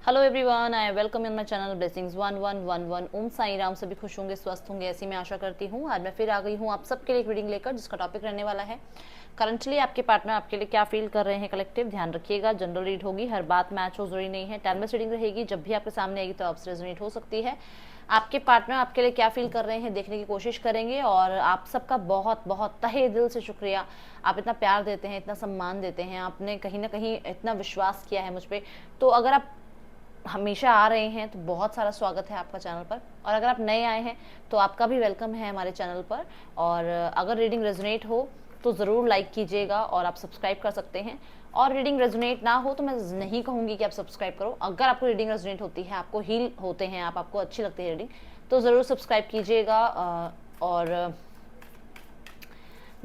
Hello everyone, I welcome in my channel blessings 1111। ओम साई राम। सभी खुश होंगे, स्वस्थ होंगे, ऐसी मैं आशा करती हूँ। आज मैं फिर आ गई हूँ आप सबके लिए एक रीडिंग लेकर, जिसका टॉपिक रहने वाला है करंटली आपके पार्टनर आपके लिए क्या फील कर रहे हैं। कलेक्टिव ध्यान रखिएगा, जनरल रीड होगी, हर बात मैच हो जरूरी नहीं है। टाइमलेस रीडिंग रहेगी, जब भी आपके सामने आएगी तो आपसे रेजोनेट हो सकती है। आपके पार्टनर आपके लिए क्या फील कर रहे हैं देखने की कोशिश करेंगे। और आप सबका बहुत बहुत तहे दिल से शुक्रिया। आप इतना प्यार देते हैं, इतना सम्मान देते हैं, आपने कहीं ना कहीं इतना विश्वास किया है मुझ पर। तो अगर आप हमेशा आ रहे हैं तो बहुत सारा स्वागत है आपका चैनल पर। और अगर आप नए आए हैं तो आपका भी वेलकम है हमारे चैनल पर। और अगर रीडिंग रेजोनेट हो तो ज़रूर लाइक कीजिएगा और आप सब्सक्राइब कर सकते हैं। और रीडिंग रेजोनेट ना हो तो मैं नहीं कहूँगी कि आप सब्सक्राइब करो। अगर आपको रीडिंग रेजोनेट होती है, आपको हील होते हैं, आपको अच्छी लगती है रीडिंग, तो ज़रूर सब्सक्राइब कीजिएगा। और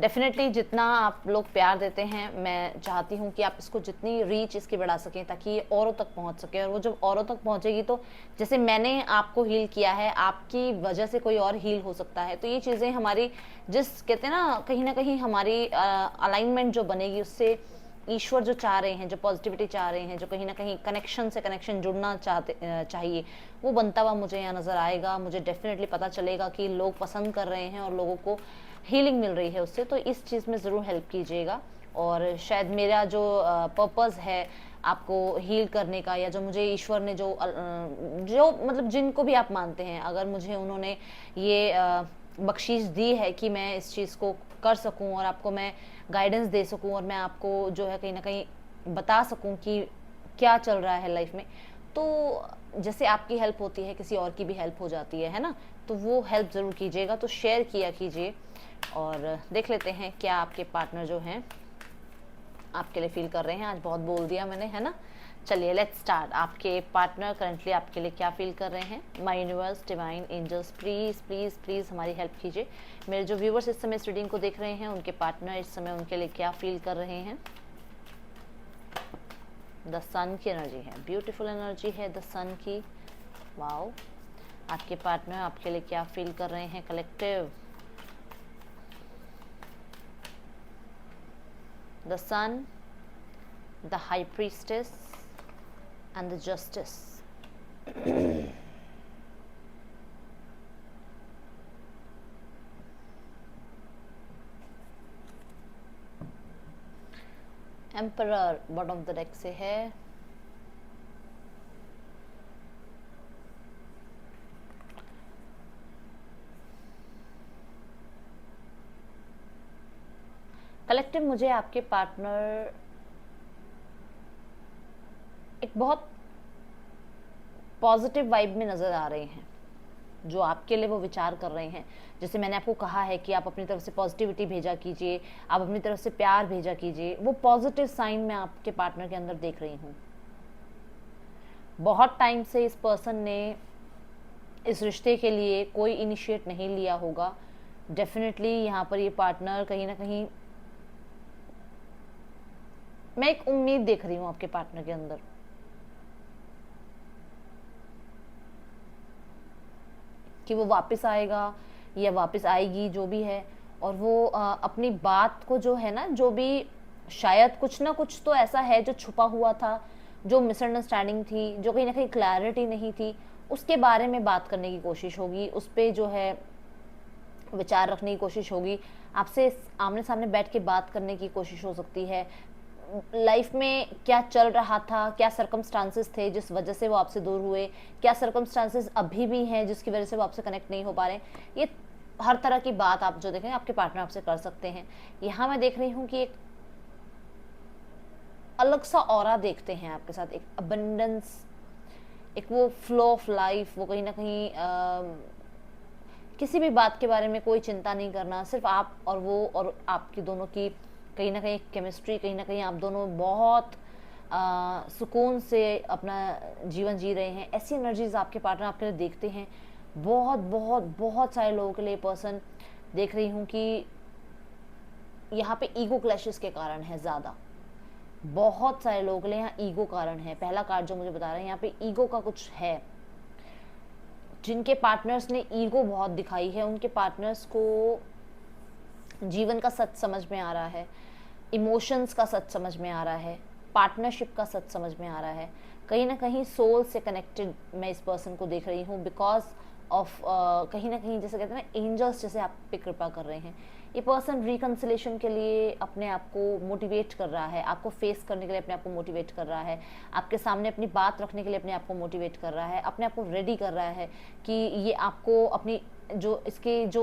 डेफिनेटली जितना आप लोग प्यार देते हैं, मैं चाहती हूँ कि आप इसको जितनी रीच इसकी बढ़ा सकें ताकि ये औरों तक पहुँच सके। और वो जब औरों तक पहुँचेगी तो जैसे मैंने आपको हील किया है, आपकी वजह से कोई और हील हो सकता है। तो ये चीज़ें हमारी, जिस कहते हैं ना कहीं हमारी अलाइनमेंट जो बनेगी, उससे ईश्वर जो चाह रहे हैं, जो पॉजिटिविटी चाह रहे हैं, जो कहीं ना कहीं कनेक्शन से कनेक्शन जुड़ना चाहिए, वो बनता हुआ मुझे यहाँ नज़र आएगा। मुझे डेफिनेटली पता चलेगा कि लोग पसंद कर रहे हैं और लोगों को हीलिंग मिल रही है उससे। तो इस चीज़ में ज़रूर हेल्प कीजिएगा। और शायद मेरा जो पर्पस है आपको हील करने का, या जो मुझे ईश्वर ने जो मतलब जिनको भी आप मानते हैं, अगर मुझे उन्होंने ये बख्शीश दी है कि मैं इस चीज़ को कर सकूं और आपको मैं गाइडेंस दे सकूं और मैं आपको जो है कहीं ना कहीं बता सकूं कि क्या चल रहा है लाइफ में, तो जैसे आपकी हेल्प होती है किसी और की भी हेल्प हो जाती है ना। तो वो हेल्प ज़रूर कीजिएगा, तो शेयर किया कीजिए। और देख लेते हैं क्या आपके पार्टनर जो हैं आपके लिए फील कर रहे हैं। आज बहुत बोल दिया मैंने, है ना। चलिए लेट्स स्टार्ट। आपके पार्टनर करंटली आपके लिए क्या फील कर रहे हैं। My universe, divine angels, please please please हमारी हेल्प कीजिए। मेरे जो व्यूवर्स इस समय इस रीडिंग को देख रहे हैं, उनके पार्टनर इस समय उनके लिए क्या फील कर रहे हैं। द सन की एनर्जी है, ब्यूटीफुल एनर्जी है द सन की। वाओ। आपके पार्टनर आपके लिए क्या फील कर रहे हैं collective. The Sun, the High Priestess, and the Justice. Emperor bottom of the deck से है। कलेक्टिव, मुझे आपके पार्टनर एक बहुत पॉजिटिव वाइब में नज़र आ रहे हैं। जो आपके लिए वो विचार कर रहे हैं, जैसे मैंने आपको कहा है कि आप अपनी तरफ से पॉजिटिविटी भेजा कीजिए, आप अपनी तरफ से प्यार भेजा कीजिए। वो पॉजिटिव साइन मैं आपके पार्टनर के अंदर देख रही हूँ। बहुत टाइम से इस पर्सन ने इस रिश्ते के लिए कोई इनिशिएट नहीं लिया होगा। डेफिनेटली यहाँ पर ये पार्टनर कहीं ना कहीं, मैं एक उम्मीद देख रही हूँ आपके पार्टनर के अंदर कि वो वापस आएगा या वापस आएगी, जो भी है। और वो अपनी बात को जो है ना, जो भी शायद कुछ ना कुछ तो ऐसा है जो छुपा हुआ था, जो मिसअंडरस्टैंडिंग थी, जो कहीं ना कहीं क्लैरिटी नहीं थी, उसके बारे में बात करने की कोशिश होगी, उस पर जो है विचार रखने की कोशिश होगी। आपसे आमने सामने बैठ के बात करने की कोशिश हो सकती है। लाइफ में क्या चल रहा था, क्या सर्कमस्टांसेस थे जिस वजह से वो आपसे दूर हुए, क्या सर्कमस्टांसेस अभी भी हैं जिसकी वजह से वो आपसे कनेक्ट नहीं हो पा रहे हैं। ये हर तरह की बात आप जो देखें आपके पार्टनर आपसे कर सकते हैं। यहाँ मैं देख रही हूँ कि एक अलग सा ऑरा देखते हैं आपके साथ, एक अबंडेंस, एक वो फ्लो ऑफ लाइफ। वो कहीं ना कहीं किसी भी बात के बारे में कोई चिंता नहीं करना, सिर्फ आप और वो, और आपकी दोनों की कहीं ना कहीं केमिस्ट्री, कहीं ना कहीं आप दोनों बहुत सुकून से अपना जीवन जी रहे हैं। ऐसी एनर्जीज आपके पार्टनर आपके लिए देखते हैं। बहुत बहुत बहुत सारे लोगों के लिए पर्सन देख रही हूँ कि यहाँ पे ईगो क्लैशेस के कारण है ज़्यादा। बहुत सारे लोगों के लिए यहाँ ईगो कारण है। पहला कार्ड जो मुझे बता रहा है यहाँ पे ईगो का कुछ है। जिनके पार्टनर्स ने ईगो बहुत दिखाई है, उनके पार्टनर्स को जीवन का सच समझ में आ रहा है, इमोशंस का सच समझ में आ रहा है। पार्टनरशिप का सच समझ में आ रहा है। कहीं ना कहीं सोल से कनेक्टेड मैं इस पर्सन को देख रही हूँ, बिकॉज ऑफ कहीं ना कहीं जैसे कहते हैं ना, एंजल्स जैसे आप पे कृपा कर रहे हैं। ये पर्सन रिकन्सिलेशन के लिए अपने आप को मोटिवेट कर रहा है, आपको फेस करने के लिए अपने आप को मोटिवेट कर रहा है, आपके सामने अपनी बात रखने के लिए अपने आप को मोटिवेट कर रहा है, अपने आप को रेडी कर रहा है कि ये आपको अपनी जो इसके जो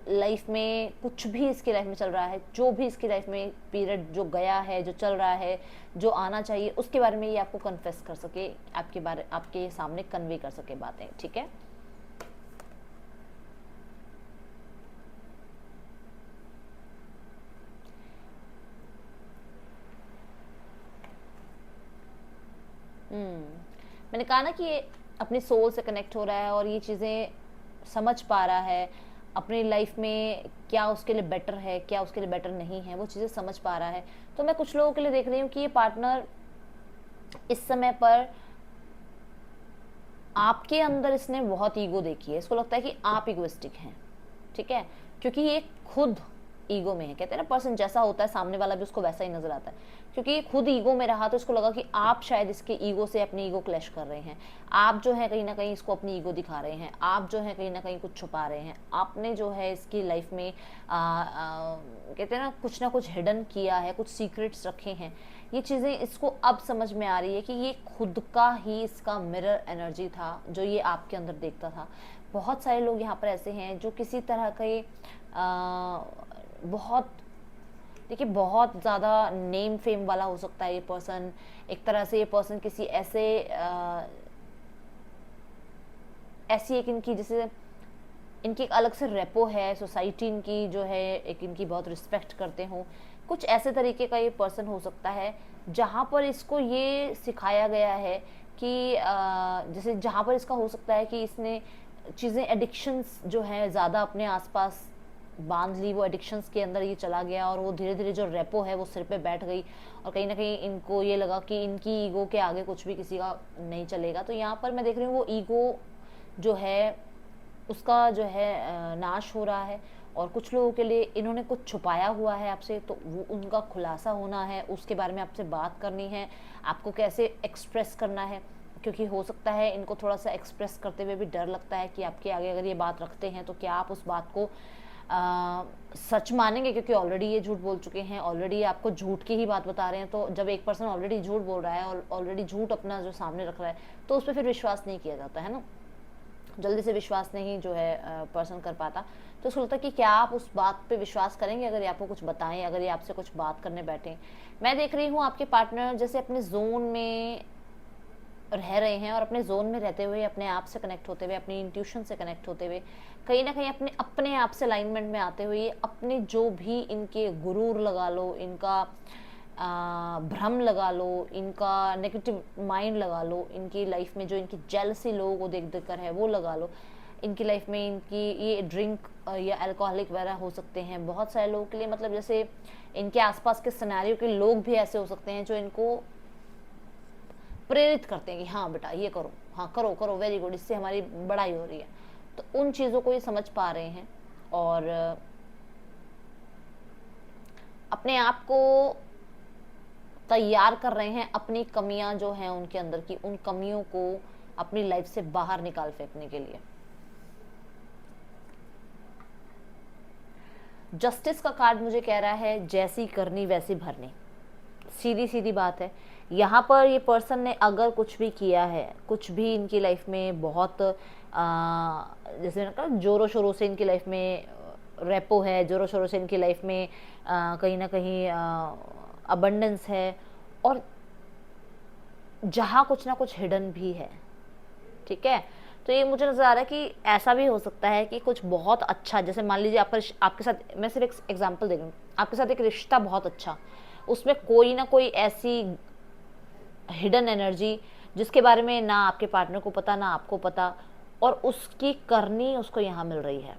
लाइफ में कुछ भी इसकी लाइफ में चल रहा है, जो भी इसकी लाइफ में पीरियड जो गया है, जो चल रहा है, जो आना चाहिए, उसके बारे में ये आपको कन्फेस कर सके, आपके सामने कन्वे कर सके बातें। ठीक है, मैंने कहा ना कि ये अपने सोल से कनेक्ट हो रहा है और ये चीज़ें समझ पा रहा है, अपनी लाइफ में क्या उसके लिए बेटर है, क्या उसके लिए बेटर नहीं है, वो चीज़ें समझ पा रहा है। तो मैं कुछ लोगों के लिए देख रही हूँ कि ये पार्टनर इस समय पर आपके अंदर इसने बहुत ईगो देखी है, इसको लगता है कि आप इगोइस्टिक हैं। ठीक है, क्योंकि ये खुद ईगो में है। कहते हैं ना, पर्सन जैसा होता है सामने वाला भी उसको वैसा ही नजर आता है। क्योंकि ये खुद ईगो में रहा तो इसको लगा कि आप शायद इसके ईगो से अपनी ईगो क्लैश कर रहे हैं, आप जो है कहीं ना कहीं इसको अपनी ईगो दिखा रहे हैं, आप जो है कहीं ना कहीं कुछ छुपा रहे हैं, आपने जो है इसकी लाइफ में कहते हैं ना कुछ हिडन किया है, कुछ सीक्रेट्स रखे हैं। ये चीज़ें इसको अब समझ में आ रही है कि ये खुद का ही इसका मिरर एनर्जी था जो ये आपके अंदर देखता था। बहुत सारे लोग यहाँ पर ऐसे हैं जो किसी तरह के बहुत, देखिए, बहुत ज़्यादा नेम फेम वाला हो सकता है ये पर्सन। एक तरह से ये पर्सन किसी ऐसी एक इनकी जैसे इनकी एक अलग से रेपो है, सोसाइटी इनकी जो है एक इनकी बहुत रिस्पेक्ट करते हो, कुछ ऐसे तरीके का ये पर्सन हो सकता है जहाँ पर इसको ये सिखाया गया है कि जैसे जहाँ पर इसका हो सकता है कि इसने चीज़ें एडिक्शंस जो है ज़्यादा अपने आसपास बांध ली, वो एडिक्शंस के अंदर ये चला गया और वो धीरे धीरे जो रेपो है वो सिर पे बैठ गई और कहीं ना कहीं इनको ये लगा कि इनकी ईगो के आगे कुछ भी किसी का नहीं चलेगा। तो यहाँ पर मैं देख रही हूँ वो ईगो जो है उसका जो है नाश हो रहा है। और कुछ लोगों के लिए इन्होंने कुछ छुपाया हुआ है आपसे, तो वो उनका खुलासा होना है, उसके बारे में आपसे बात करनी है, आपको कैसे एक्सप्रेस करना है। क्योंकि हो सकता है इनको थोड़ा सा एक्सप्रेस करते हुए भी डर लगता है कि आपके आगे अगर ये बात रखते हैं तो क्या आप उस बात को सच मानेंगे, क्योंकि ऑलरेडी ये झूठ बोल चुके हैं, ऑलरेडी आपको झूठ की ही बात बता रहे हैं। तो जब एक पर्सन ऑलरेडी झूठ बोल रहा है और ऑलरेडी झूठ अपना जो सामने रख रहा है तो उस पर फिर विश्वास नहीं किया जाता है ना, जल्दी से विश्वास नहीं जो है पर्सन कर पाता। तो उसको लगता है कि क्या आप उस बात पे विश्वास करेंगे अगर ये आपको कुछ बताएं, अगर ये आपसे कुछ बात करने बैठे। मैं देख रही हूँ आपके पार्टनर जैसे अपने जोन में रह रहे हैं और अपने जोन में रहते हुए अपने आप से कनेक्ट होते हुए, अपनी इंट्यूशन से कनेक्ट होते हुए, कहीं ना कहीं अपने आप से अलाइनमेंट में आते हुए, अपने जो भी इनके गुरूर लगा लो, इनका भ्रम लगा लो, इनका नेगेटिव माइंड लगा लो, इनकी लाइफ में जो इनकी जेलसी लोगों को देख देख कर है वो लगा लो, इनकी लाइफ में इनकी ये ड्रिंक या अल्कोहलिक वगैरह हो सकते हैं बहुत सारे लोगों के लिए। मतलब जैसे इनके आसपास के सिनेरियो के लोग भी ऐसे हो सकते हैं जो इनको प्रेरित करते हैं कि हाँ बेटा ये करो, हाँ करो करो, वेरी गुड, इससे हमारी बड़ाई हो रही है। तो उन चीज़ों को ये समझ पा रहे हैं और अपने आप को तैयार कर रहे हैं अपनी कमियां जो हैं उनके अंदर की, उन कमियों को अपनी लाइफ से बाहर निकाल फेंकने के लिए। जस्टिस का कार्ड मुझे कह रहा है जैसी करनी वैसी भरनी, सीधी सीधी बात है। यहाँ पर ये पर्सन ने अगर कुछ भी किया है, कुछ भी इनकी लाइफ में बहुत जैसे मैंने कहा जोरों शोरों से इनकी लाइफ में रेपो है, जोरों शोरों से इनकी लाइफ में कहीं ना कहीं अबंडेंस है, और जहाँ कुछ ना कुछ हिडन भी है। ठीक है, तो ये मुझे नज़र आ रहा है कि ऐसा भी हो सकता है कि कुछ बहुत अच्छा, जैसे मान लीजिए आपके साथ, मैं सिर्फ एक एग्जांपल दे रही हूँ, आपके साथ एक रिश्ता बहुत अच्छा, उसमें कोई ना कोई ऐसी हिडन एनर्जी जिसके बारे में ना आपके पार्टनर को पता ना आपको पता, और उसकी करनी उसको यहाँ मिल रही है।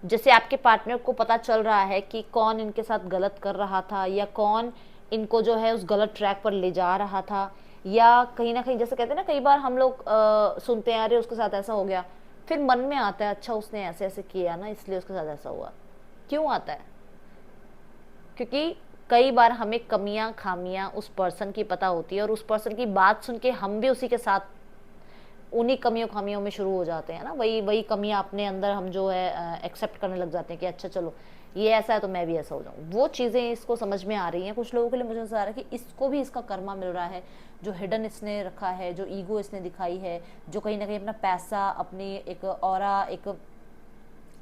जैसे आपके पार्टनर को पता चल रहा है कि कौन इनके साथ गलत कर रहा था या कौन इनको जो है उस गलत ट्रैक पर ले जा रहा था, या कहीं ना कहीं जैसे कहते हैं ना, कई बार हम लोग सुनते हैं अरे उसके साथ ऐसा हो गया, फिर मन में आता है अच्छा उसने ऐसे ऐसे किया ना इसलिए उसके साथ ऐसा हुआ। क्यों आता है? क्योंकि कई बार हमें कमियां खामियां उस पर्सन की पता होती है और उस पर्सन की बात सुन के हम भी उसी के साथ उन्हीं कमियों खामियों में शुरू हो जाते हैं ना, वही वही कमियां अपने अंदर हम जो है एक्सेप्ट करने लग जाते हैं कि अच्छा चलो ये ऐसा है तो मैं भी ऐसा हो जाऊं। वो चीज़ें इसको समझ में आ रही हैं कुछ लोगों के लिए। मुझे नजर आ रहा है कि इसको भी इसका कर्मा मिल रहा है, जो हिडन इसने रखा है, जो ईगो इसने दिखाई है, जो कहीं ना कहीं अपना पैसा, अपनी एक ऑरा, एक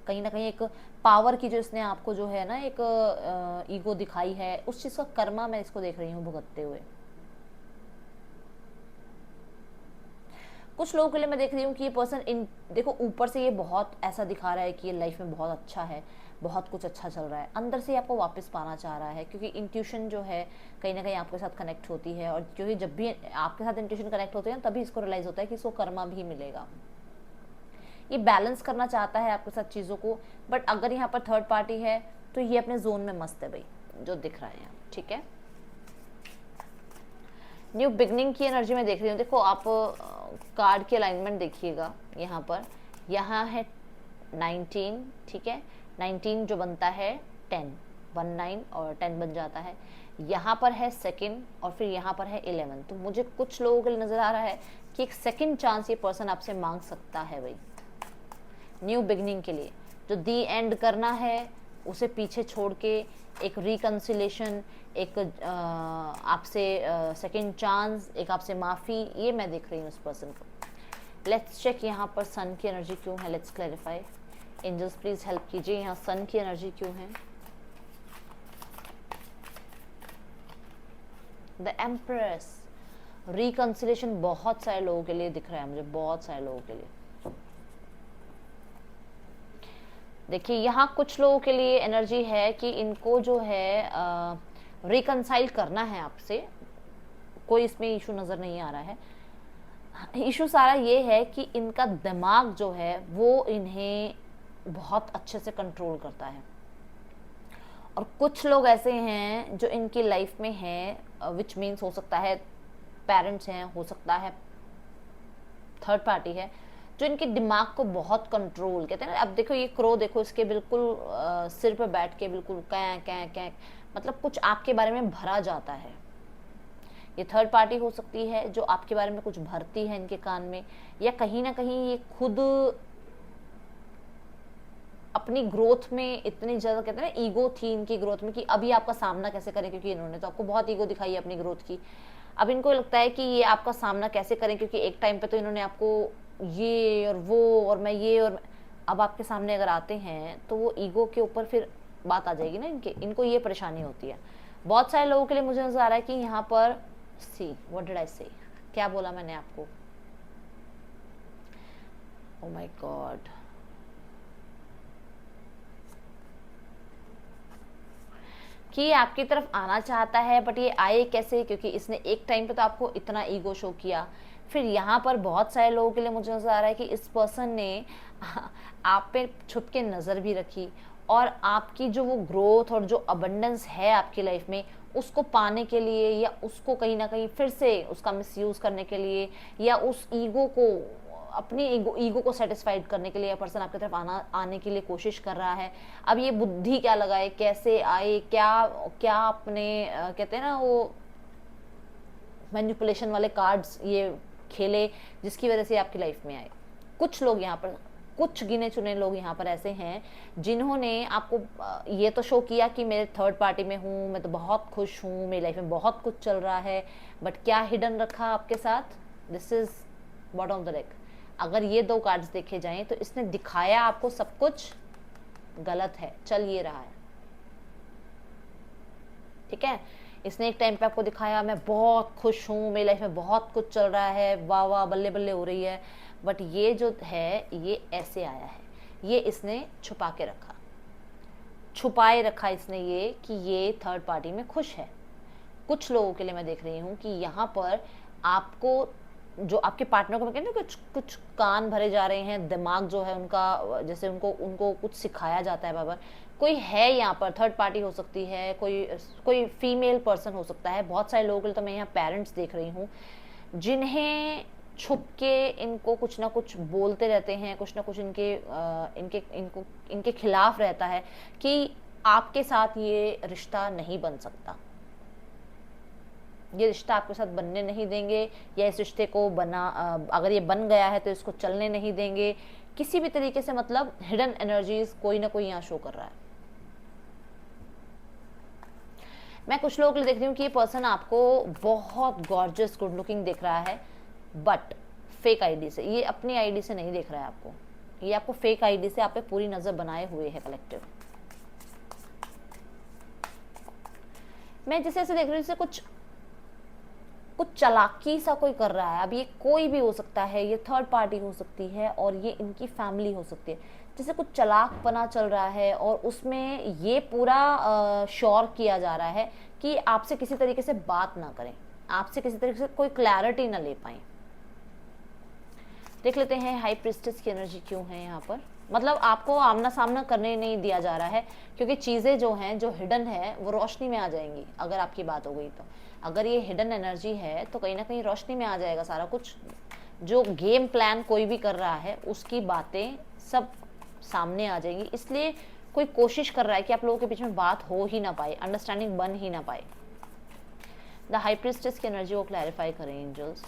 कहीं ना कहीं एक पावर की जो इसने आपको जो है ना एक ईगो दिखाई है, उस चीज़ का कर्मा मैं इसको देख रही हूँ भुगतते हुए। कुछ लोगों के लिए मैं देख रही हूँ कि ये पर्सन इन देखो ऊपर से ये बहुत ऐसा दिखा रहा है कि ये लाइफ में बहुत अच्छा है, बहुत कुछ अच्छा चल रहा है, अंदर से आपको वापस पाना चाह रहा है, क्योंकि इंट्यूशन जो है कहीं ना कहीं आपके साथ कनेक्ट होती है, और क्योंकि जब भी आपके साथ इंट्यूशन कनेक्ट होते हैं तभी इसको रियलाइज होता है कि इसको कर्मा भी मिलेगा। ये बैलेंस करना चाहता है आपके साथ चीज़ों को, बट अगर यहाँ पर थर्ड पार्टी है तो ये अपने जोन में मस्त है भाई, जो दिख रहा है यहाँ, ठीक है। न्यू बिगनिंग की एनर्जी में देख रही हूँ। देखो आप कार्ड की अलाइनमेंट देखिएगा, यहाँ है 19, ठीक है, 19 जो बनता है 10, 19 और 10 बन जाता है। यहाँ पर है सेकंड और फिर यहाँ पर है 11। तो मुझे कुछ लोगों के लिए नजर आ रहा है कि एक सेकंड चांस ये पर्सन आपसे मांग सकता है भाई, न्यू बिगनिंग के लिए। जो दी एंड करना है उसे पीछे छोड़ के एक रिकन्सिलेशन, एक आपसे सेकंड चांस, एक आपसे माफ़ी, ये मैं देख रही हूँ उस पर्सन को। लेट्स चेक यहाँ पर सन की एनर्जी क्यों है, let's clarify. Angels please help कीजिए, यहाँ सन की एनर्जी क्यों है। द एम्प्रेस, रिकन्सिलेशन बहुत सारे लोगों के लिए दिख रहा है मुझे, बहुत सारे लोगों के लिए। देखिए यहाँ कुछ लोगों के लिए एनर्जी है कि इनको जो है रिकंसाइल करना है आपसे, कोई इसमें इशू नज़र नहीं आ रहा है। इशू सारा ये है कि इनका दिमाग जो है वो इन्हें बहुत अच्छे से कंट्रोल करता है, और कुछ लोग ऐसे हैं जो इनकी लाइफ में हैं, विच मीन्स हो सकता है पेरेंट्स हैं, हो सकता है थर्ड पार्टी है, जो इनके दिमाग को बहुत कंट्रोल, कहते हैं ना। अब देखो ये क्रो देखो, इसके बिल्कुल सिर पे बैठ के बिल्कुल कैं कैं कैं, मतलब कुछ आपके बारे में भरा जाता है। ये थर्ड पार्टी हो सकती है जो आपके बारे में कुछ भरती है इनके कान में, या कहीं ना कहीं ये खुद अपनी ग्रोथ में इतनी ज़्यादा, कहते हैं ना ईगो थी इनकी ग्रोथ में कि अभी आपका सामना कैसे करें, क्योंकि इन्होंने तो आपको बहुत ईगो दिखाई है अपनी ग्रोथ की। अब इनको लगता है कि ये आपका सामना कैसे करें, क्योंकि एक टाइम पे तो इन्होंने आपको ये और वो और मैं ये और अब आपके सामने अगर आते हैं तो वो ईगो के ऊपर फिर बात आ जाएगी ना इनको ये परेशानी होती है। बहुत सारे लोगों के लिए मुझे नजर आ रहा है कि यहाँ पर सी व्हाट डिड आई से, क्या बोला मैंने आपको, ओह माय गॉड, कि आपकी तरफ आना चाहता है, बट ये आए कैसे, क्योंकि इसने एक टाइम पे तो आपको इतना ईगो शो किया। फिर यहाँ पर बहुत सारे लोगों के लिए मुझे नजर आ रहा है कि इस पर्सन ने आप पे छुप के नज़र भी रखी, और आपकी जो वो ग्रोथ और जो अबंडेंस है आपकी लाइफ में उसको पाने के लिए, या उसको कहीं ना कहीं फिर से उसका मिसयूज़ करने के लिए, या उस ईगो को, अपनी ईगो को सेटिस्फाइड करने के लिए पर्सन आपकी तरफ आने के लिए कोशिश कर रहा है। अब ये बुद्धि क्या लगाए, कैसे आए, क्या क्या अपने कहते हैं ना वो मैनिपुलेशन वाले कार्ड्स ये खेले जिसकी वजह से आपकी लाइफ में आए। कुछ लोग यहाँ पर, कुछ गिने चुने लोग यहाँ पर ऐसे हैं जिन्होंने आपको ये तो शो किया कि मेरे थर्ड पार्टी में हूँ, मैं तो बहुत खुश हूँ, मेरी लाइफ में बहुत कुछ चल रहा है, बट क्या हिडन रखा आपके साथ, this is bottom of the deck. अगर ये दो कार्ड्स देखे जाएं तो इसने दिखाया आपको सब कुछ गलत है, चल ये रहा है, ठीक है। इसने एक टाइम पे आपको दिखाया मैं बहुत खुश हूँ, मेरी लाइफ में बहुत कुछ चल रहा है, वाह वाह बल्ले बल्ले हो रही है, बट ये जो है ये ऐसे आया है, ये इसने छुपा के रखा, छुपाए रखा इसने ये कि ये थर्ड पार्टी में खुश है। कुछ लोगों के लिए मैं देख रही हूँ कि यहाँ पर आपको, जो आपके पार्टनर को मैं कहती हूँ कुछ कुछ कान भरे जा रहे हैं, दिमाग जो है उनका, जैसे उनको उनको कुछ सिखाया जाता है बार। कोई है यहाँ पर, थर्ड पार्टी हो सकती है, कोई फीमेल पर्सन हो सकता है। बहुत सारे लोगों के लिए तो मैं यहाँ पेरेंट्स देख रही हूँ जिन्हें छुप के इनको कुछ ना कुछ बोलते रहते हैं, कुछ ना कुछ इनके खिलाफ रहता है कि आपके साथ ये रिश्ता नहीं बन सकता, ये रिश्ता आपके साथ बनने नहीं देंगे, या इस रिश्ते को अगर ये बन गया है तो इसको चलने नहीं देंगे किसी भी तरीके से। मतलब हिडन एनर्जीज कोई ना कोई यहाँ शो कर रहा है। मैं कुछ लोगों के लिए देख रही हूँ कि ये पर्सन आपको बहुत गॉर्जियस गुड लुकिंग दिख रहा है, बट फेक आईडी से, ये अपनी आईडी से नहीं देख रहा है आपको, ये आपको फेक आईडी से आप पे पूरी नजर बनाए हुए है कलेक्टिव। मैं जैसे ऐसे देख रही हूँ जैसे कुछ चालाकी सा कोई कर रहा है। अब ये कोई भी हो सकता है, ये थर्ड पार्टी हो सकती है और ये इनकी फैमिली हो सकती है। जैसे कुछ चालाकपना चल रहा है और उसमें ये पूरा श्योर किया जा रहा है कि आपसे किसी तरीके से बात ना करें, आपसे किसी तरीके से कोई क्लैरिटी ना ले पाए। देख लेते हैं हाई प्रिस्टेस की एनर्जी क्यों है यहाँ पर। मतलब आपको आमना सामना करने नहीं दिया जा रहा है, क्योंकि चीज़ें जो हैं, जो हिडन है, वो रोशनी में आ जाएंगी। अगर आपकी बात हो गई तो, अगर ये हिडन एनर्जी है तो कहीं ना कहीं रोशनी में आ जाएगा सारा कुछ। जो गेम प्लान कोई भी कर रहा है उसकी बातें सब सामने आ जाएंगी। इसलिए कोई कोशिश कर रहा है कि आप लोगों के बीच में बात हो ही ना पाए, अंडरस्टैंडिंग बन ही ना पाए। द हाई प्रिस्टेस की एनर्जी को क्लैरिफाई करें angels.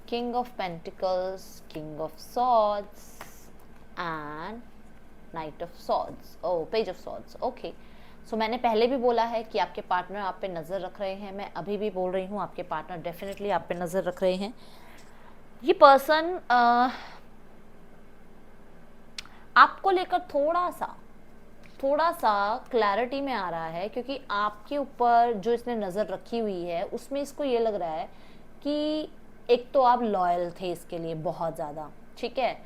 King of Pentacles, King of Swords and Knight of Swords. Oh, Page of Swords. Okay. So मैंने पहले भी बोला है कि आपके पार्टनर आप पे नज़र रख रहे हैं। मैं अभी भी बोल रही हूँ आपके पार्टनर डेफिनेटली आप पे नज़र रख रहे हैं। ये पर्सन आपको लेकर थोड़ा सा क्लैरिटी में आ रहा है, क्योंकि आपके ऊपर जो इसने नज़र रखी हुई है उसमें इसको ये लग रहा है कि एक तो आप लॉयल थे इसके लिए बहुत ज़्यादा, ठीक है।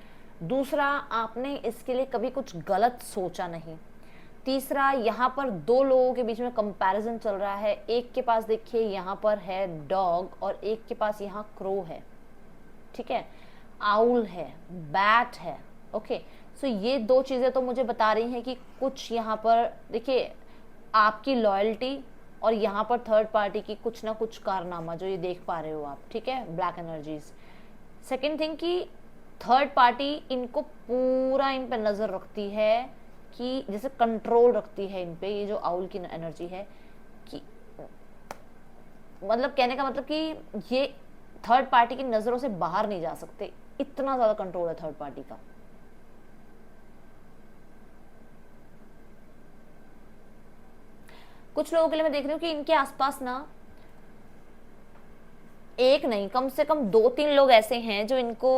दूसरा, आपने इसके लिए कभी कुछ गलत सोचा नहीं। तीसरा, यहाँ पर दो लोगों के बीच में कंपैरिजन चल रहा है। एक के पास देखिए यहाँ पर है डॉग और एक के पास यहाँ क्रो है, ठीक है, आउल है, बैट है। ओके, सो ये दो चीज़ें तो मुझे बता रही हैं कि कुछ यहाँ पर देखिए आपकी लॉयल्टी और यहाँ पर थर्ड पार्टी की कुछ ना कुछ कारनामा जो ये देख पा रहे हो आप, ठीक है, ब्लैक एनर्जीज। सेकेंड थिंग कि थर्ड पार्टी इनको पूरा इन पे नज़र रखती है, कि जैसे कंट्रोल रखती है इन पे। ये जो आउल की एनर्जी है कि मतलब कहने का मतलब कि ये थर्ड पार्टी की नज़रों से बाहर नहीं जा सकते, इतना ज़्यादा कंट्रोल है थर्ड पार्टी का। कुछ लोगों के लिए मैं देख रही हूँ कि इनके आसपास ना एक नहीं, कम से कम 2-3 लोग ऐसे हैं जो इनको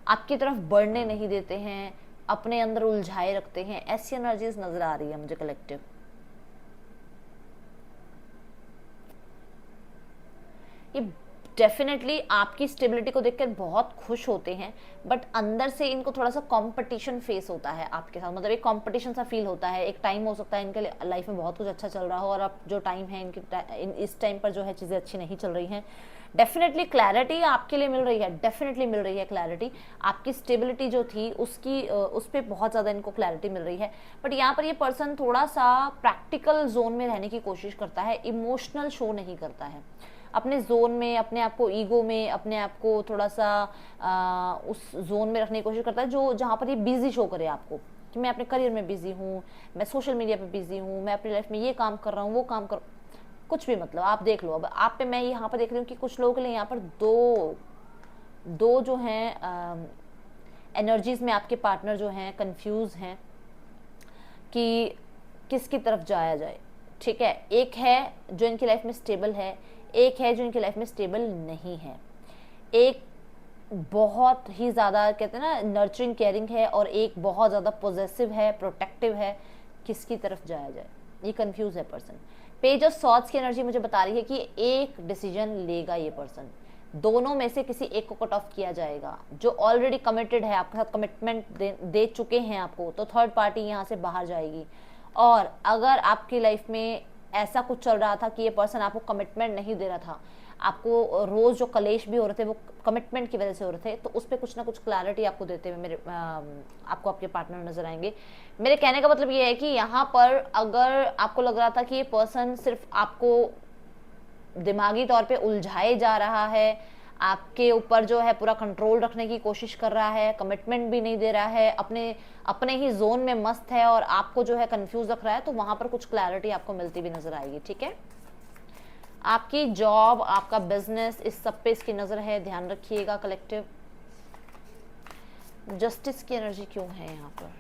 आपकी तरफ बढ़ने नहीं देते हैं, अपने अंदर उलझाए रखते हैं। ऐसी एनर्जीज नजर आ रही है मुझे कलेक्टिव। ये डेफिनेटली आपकी स्टेबिलिटी को देखकर बहुत खुश होते हैं, बट अंदर से इनको थोड़ा सा कंपटीशन फेस होता है आपके साथ। मतलब एक कंपटीशन सा फील होता है। एक टाइम हो सकता है इनके लाइफ में बहुत कुछ अच्छा चल रहा हो और अब जो टाइम है इस टाइम पर जो है चीज़ें अच्छी नहीं चल रही हैं। डेफिनेटली क्लैरिटी आपके लिए मिल रही है, डेफिनेटली मिल रही है क्लैरिटी। आपकी स्टेबिलिटी जो थी उस पर बहुत ज़्यादा इनको क्लैरिटी मिल रही है। बट यहाँ पर ये पर्सन थोड़ा सा प्रैक्टिकल जोन में रहने की कोशिश करता है, इमोशनल शो नहीं करता है। अपने जोन में, अपने आप को ईगो में, अपने आप को थोड़ा सा उस जोन में रखने की कोशिश करता है जो जहाँ पर ये बिजी शो करे आपको, कि मैं अपने करियर में बिजी हूँ, मैं सोशल मीडिया पे बिजी हूँ, मैं अपनी लाइफ में ये काम कर रहा हूँ, वो काम कर, कुछ भी। मतलब आप देख लो, अब आप पे मैं यहाँ पर देख रही हूँ कि कुछ लोगों के लिए यहाँ पर दो जो हैं एनर्जीज में आपके पार्टनर जो हैं कंफ्यूज हैं कि किसकी तरफ जाया जाए, ठीक है। एक है जो इनकी लाइफ में स्टेबल है, एक है जो इनकी लाइफ में स्टेबल नहीं है। एक बहुत ही ज़्यादा कहते हैं ना नर्चरिंग केयरिंग है और एक बहुत ज़्यादा पॉजेसिव है, प्रोटेक्टिव है। किसकी तरफ जाया जाए, ये कंफ्यूज है पर्सन। पेज ऑफ सॉर्ड्स की एनर्जी मुझे बता रही है कि एक डिसीजन लेगा ये पर्सन, दोनों में से किसी एक को कट ऑफ किया जाएगा। जो ऑलरेडी कमिटेड है, आपके साथ कमिटमेंट दे चुके हैं आपको, तो थर्ड पार्टी यहाँ से बाहर जाएगी। और अगर आपकी लाइफ में ऐसा कुछ चल रहा था कि ये पर्सन आपको कमिटमेंट नहीं दे रहा था, आपको रोज जो कलेश भी हो रहे थे वो कमिटमेंट की वजह से हो रहे थे, तो उस पर कुछ ना कुछ क्लैरिटी आपको देते हुए आपको आपके पार्टनर नजर आएंगे। मेरे कहने का मतलब ये है कि यहाँ पर अगर आपको लग रहा था कि ये पर्सन सिर्फ आपको दिमागी तौर पे उलझाए जा रहा है, आपके ऊपर जो है पूरा कंट्रोल रखने की कोशिश कर रहा है, कमिटमेंट भी नहीं दे रहा है, अपने अपने ही जोन में मस्त है और आपको जो है कंफ्यूज रख रहा है, तो वहां पर कुछ क्लैरिटी आपको मिलती भी नजर आएगी। ठीक है, आपकी जॉब, आपका बिजनेस, इस सब पे इसकी नजर है, ध्यान रखिएगा कलेक्टिव। जस्टिस की एनर्जी क्यों है यहाँ पर?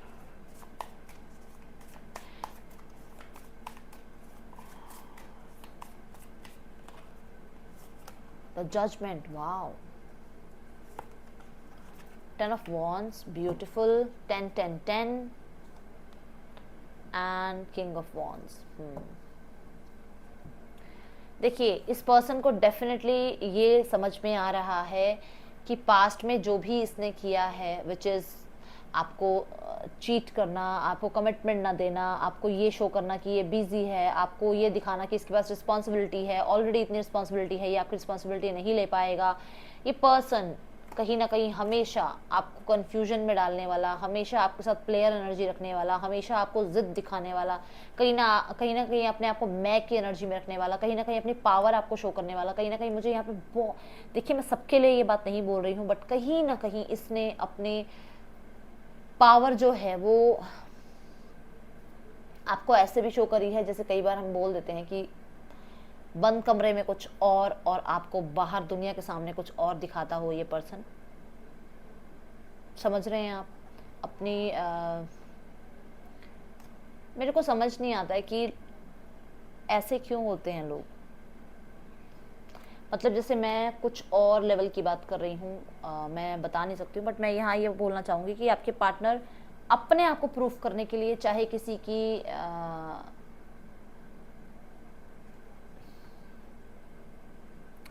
The judgement, wow, 10 of wands, beautiful, 10 10 10 and king of wands। देखिए, इस पर्सन को डेफिनेटली ये समझ में आ रहा है कि पास्ट में जो भी इसने किया है, विच इज़ आपको चीट करना, आपको कमिटमेंट ना देना, आपको ये शो करना कि ये बिजी है, आपको ये दिखाना कि इसके पास रिस्पॉन्सिबिलिटी है, ऑलरेडी इतनी रिस्पॉन्सिबिलिटी है, ये आपकी रिस्पॉन्सिबिलिटी नहीं ले पाएगा। ये पर्सन कहीं ना कहीं हमेशा आपको कंफ्यूजन में डालने वाला, हमेशा आपके साथ प्लेयर एनर्जी रखने वाला, हमेशा आपको जिद दिखाने वाला, कहीं ना कहीं अपने आप को मैं की एनर्जी में रखने वाला, कहीं ना कहीं अपनी पावर आपको शो करने वाला, कहीं ना कहीं मुझे यहाँ पे देखिए, मैं सबके लिए ये बात नहीं बोल रही हूँ, बट कहीं ना कहीं इसने अपने पावर जो है वो आपको ऐसे भी शो करी है, जैसे कई बार हम बोल देते हैं कि बंद कमरे में कुछ और आपको बाहर दुनिया के सामने कुछ और दिखाता हो ये पर्सन। समझ रहे हैं आप अपनी मेरे को समझ नहीं आता है कि ऐसे क्यों होते हैं लोग। मतलब जैसे मैं कुछ और लेवल की बात कर रही हूँ, मैं बता नहीं सकती हूँ, बट मैं यहाँ ये बोलना चाहूँगी कि आपके पार्टनर अपने आप को प्रूफ करने के लिए, चाहे किसी की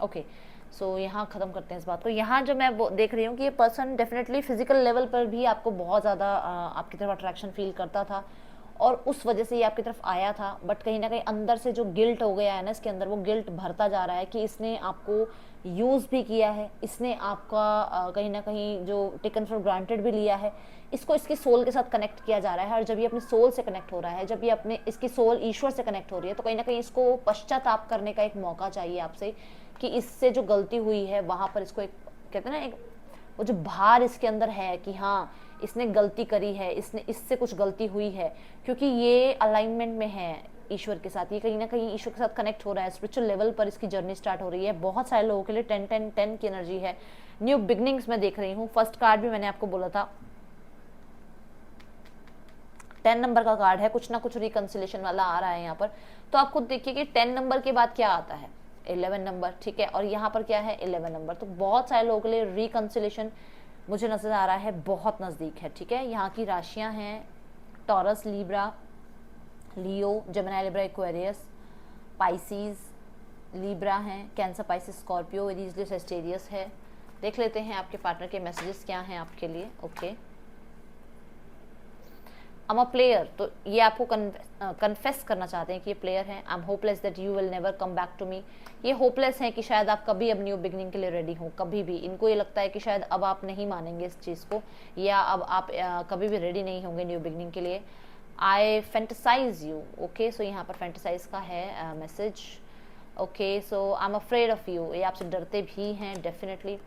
ओके, सो यहाँ ख़त्म करते हैं इस बात को। यहाँ जो मैं देख रही हूँ कि ये पर्सन डेफिनेटली फिजिकल लेवल पर भी आपको बहुत ज़्यादा आपकी तरफ अट्रैक्शन फील करता था और उस वजह से ये आपकी तरफ आया था, बट कहीं ना कहीं अंदर से जो गिल्ट हो गया है ना इसके अंदर, वो गिल्ट भरता जा रहा है कि इसने आपको यूज़ भी किया है, इसने आपका कहीं ना कहीं जो टेकन फॉर ग्रांटेड भी लिया है, इसको इसकी सोल के साथ कनेक्ट किया जा रहा है। और जब ये अपनी सोल से कनेक्ट हो रहा है, जब ये अपने इसकी सोल ईश्वर से कनेक्ट हो रही है, तो कहीं ना कहीं इसको पश्चाताप करने का एक मौका चाहिए आपसे कि इससे जो गलती हुई है वहाँ पर इसको एक कहते हैं ना, एक वो जो भार इसके अंदर है कि हाँ इसने गलती करी है, इसने इससे कुछ गलती हुई है, क्योंकि ये अलाइनमेंट में है ईश्वर के साथ, ये कहीं ना कहीं ईश्वर के साथ कनेक्ट हो रहा है, स्पिरिचुअल लेवल पर इसकी जर्नी स्टार्ट हो रही है। बहुत सारे लोगों के लिए 10 10 10 की एनर्जी है, न्यू बिगनिंग्स में देख रही हूँ। फर्स्ट कार्ड भी मैंने आपको बोला था 10 नंबर का कार्ड है, कुछ ना कुछ रिकंसिलेशन वाला आ रहा है यहाँ पर। तो आप खुद देखिए कि 10 नंबर के बाद क्या आता है, 11 नंबर, ठीक है, और यहाँ पर क्या है 11 नंबर। तो बहुत सारे लोगों के लिए रिकंसिलेशन मुझे नजर आ रहा है बहुत नज़दीक है। ठीक है, यहाँ की राशियाँ हैं Taurus, Libra, Leo, Gemini, Libra, Aquarius, Pisces, Libra हैं, Cancer, Pisces, Scorpio, Aries, Leo, Sagittarius है। देख लेते हैं आपके पार्टनर के मैसेजेस क्या हैं आपके लिए। ओके, I'm a प्लेयर, तो ये आपको कन्फेस करना चाहते हैं कि ये प्लेयर हैं। I am hopeless that you will never come back to me. ये होपलेस हैं कि शायद आप कभी अब न्यू बिगनिंग के लिए रेडी हो, कभी भी। इनको ये लगता है कि शायद अब आप नहीं मानेंगे इस चीज़ को, या अब आप कभी भी रेडी नहीं होंगे न्यू बिगनिंग के लिए। I fantasise you, okay, so यहाँ पर फैंटेसाइज का है message. Okay, so I am afraid of you, ये आपसे डरते भी हैं definitely.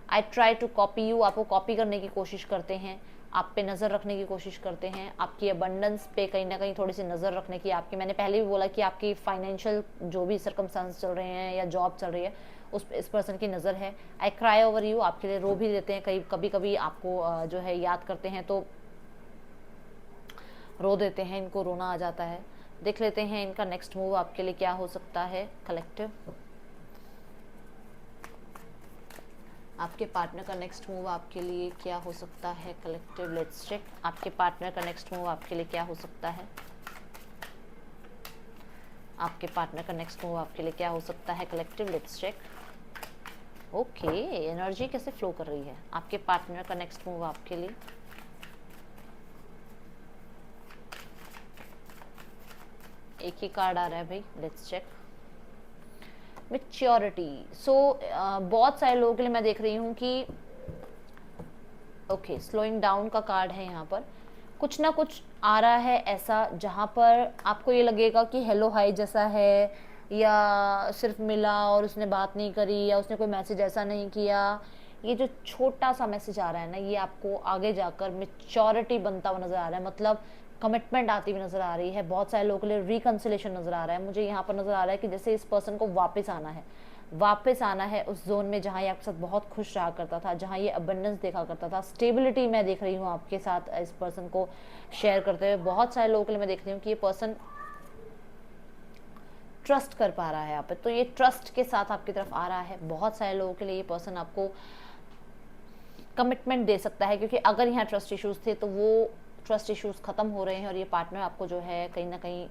I try to copy you, आपको कॉपी करने की कोशिश करते हैं, आप पे नज़र रखने की कोशिश करते हैं, आपकी अबंडेंस पे कहीं ना कहीं थोड़ी सी नज़र रखने की। आपकी, मैंने पहले भी बोला कि आपकी फाइनेंशियल जो भी सर्कमस्टांस चल रहे हैं या जॉब चल रही है उस पर इस पर्सन की नज़र है। आई क्राई ओवर यू, आपके लिए रो भी देते हैं, कभी कभी आपको जो है याद करते हैं तो रो देते हैं, इनको रोना आ जाता है। देख लेते हैं इनका नेक्स्ट मूव आपके लिए क्या हो सकता है कलेक्टिव। आपके पार्टनर का नेक्स्ट मूव आपके लिए क्या हो सकता है कलेक्टिव, लेट्स चेक। आपके पार्टनर का नेक्स्ट मूव आपके लिए क्या हो सकता है, आपके पार्टनर का नेक्स्ट मूव आपके लिए क्या हो सकता है collective, let's check. Okay, energy कैसे फ्लो कर रही है आपके पार्टनर का नेक्स्ट मूव आपके लिए। एक ही कार्ड आ रहा है भाई, लेट्स चेक। मैच्योरिटी, सो बहुत सारे लोगों के लिए मैं देख रही हूँ कि ओके, स्लोइंग डाउन का कार्ड है यहाँ पर। कुछ ना कुछ आ रहा है ऐसा जहाँ पर आपको ये लगेगा कि हेलो हाई जैसा है, या सिर्फ मिला और उसने बात नहीं करी, या उसने कोई मैसेज ऐसा नहीं किया, ये जो छोटा सा मैसेज आ रहा है ना, ये आपको आगे जाकर मेच्योरिटी बनता हुआ नजर आ रहा है, मतलब कमिटमेंट आती हुई नजर आ रही है। बहुत सारे लोगों के लिए रिकंसिलेशन नजर आ रहा है। मुझे यहाँ पर नजर आ रहा है कि जैसे इस पर्सन को वापस आना है उस जोन में जहाँ ये आपके साथ बहुत खुश रहा करता था, जहाँ ये अबंडेंस देखा करता था, स्टेबिलिटी मैं देख रही हूँ आपके साथ इस पर्सन को शेयर करते हुए। बहुत सारे लोगों के लिए मैं देख रही हूँ कि ये पर्सन ट्रस्ट कर पा रहा है यहाँ पे, तो ये ट्रस्ट के साथ आपकी तरफ आ रहा है। बहुत सारे लोगों के लिए ये पर्सन आपको कमिटमेंट दे सकता है, क्योंकि अगर यहाँ ट्रस्ट इश्यूज थे तो वो ट्रस्ट इश्यूज खत्म हो रहे हैं, और ये पार्टनर आपको जो है कहीं ना कहीं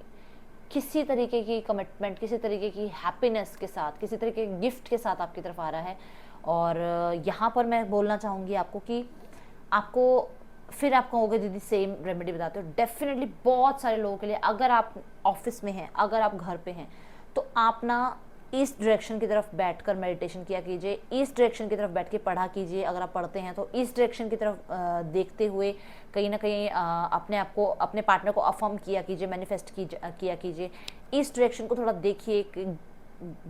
किसी तरीके की कमिटमेंट, किसी तरीके की हैप्पीनेस के साथ, किसी तरीके के गिफ्ट के साथ आपकी तरफ आ रहा है। और यहाँ पर मैं बोलना चाहूँगी आपको कि आपको फिर आप कहोगे दीदी सेम रेमेडी बताते हो, डेफिनेटली बहुत सारे लोगों के लिए, अगर आप ऑफिस में हैं, अगर आप घर पे हैं, तो आप ना ईस्ट डायरेक्शन की तरफ बैठकर मेडिटेशन किया कीजिए, ईस्ट डायरेक्शन की तरफ बैठ के पढ़ा कीजिए। अगर आप पढ़ते हैं तो ईस्ट डायरेक्शन की तरफ देखते हुए कहीं ना कहीं अपने आप को, अपने पार्टनर को अफर्म किया कीजिए, मैनिफेस्ट किया कीजिए। ईस्ट डायरेक्शन को थोड़ा देखिए कि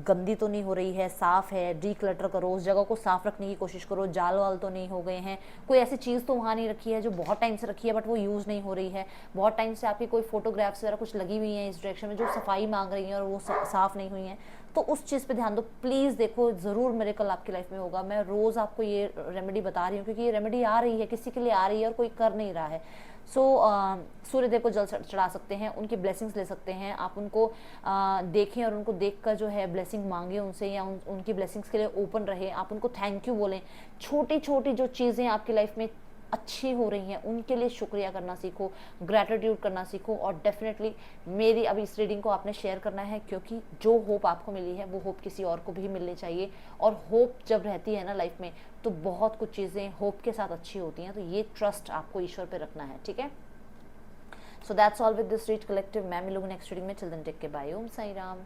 गंदी तो नहीं हो रही है, साफ है, डीक्लटर करो, उस जगह को साफ रखने की कोशिश करो, जाल वाल तो नहीं हो गए हैं, कोई ऐसी चीज़ तो वहाँ नहीं रखी है जो बहुत टाइम से रखी है बट वो यूज़ नहीं हो रही है, बहुत टाइम से आपकी कोई फोटोग्राफ्स वगैरह कुछ लगी हुई हैं इस डायरेक्शन में जो सफाई मांग रही हैं और वो साफ़ नहीं हुई हैं, तो उस चीज़ पे ध्यान दो प्लीज़। देखो ज़रूर मिरेकल आपकी लाइफ में होगा। मैं रोज़ आपको ये रेमेडी बता रही हूँ क्योंकि ये रेमेडी आ रही है, किसी के लिए आ रही है और कोई कर नहीं रहा है। सो सूर्यदेव को जल चढ़ा सकते हैं, उनकी ब्लेसिंग्स ले सकते हैं, आप उनको देखें और उनको देखकर जो है ब्लेसिंग मांगे उनसे, या उनकी ब्लेसिंग्स के लिए ओपन रहे, आप उनको थैंक यू बोलें। छोटी छोटी जो चीज़ें आपकी लाइफ में अच्छी हो रही हैं उनके लिए शुक्रिया करना सीखो, ग्रैटिट्यूड करना सीखो। और डेफिनेटली मेरी अभी इस रीडिंग को आपने शेयर करना है, क्योंकि जो होप आपको मिली है वो होप किसी और को भी मिलनी चाहिए। और होप जब रहती है ना लाइफ में, तो बहुत कुछ चीज़ें होप के साथ अच्छी होती हैं। तो ये ट्रस्ट आपको ईश्वर पे रखना है, ठीक है। So that's all with this read collective. मैं मिलूंगी नेक्स्ट रीडिंग में। चिल्ड्रन टेक के बाय। ओम साई राम।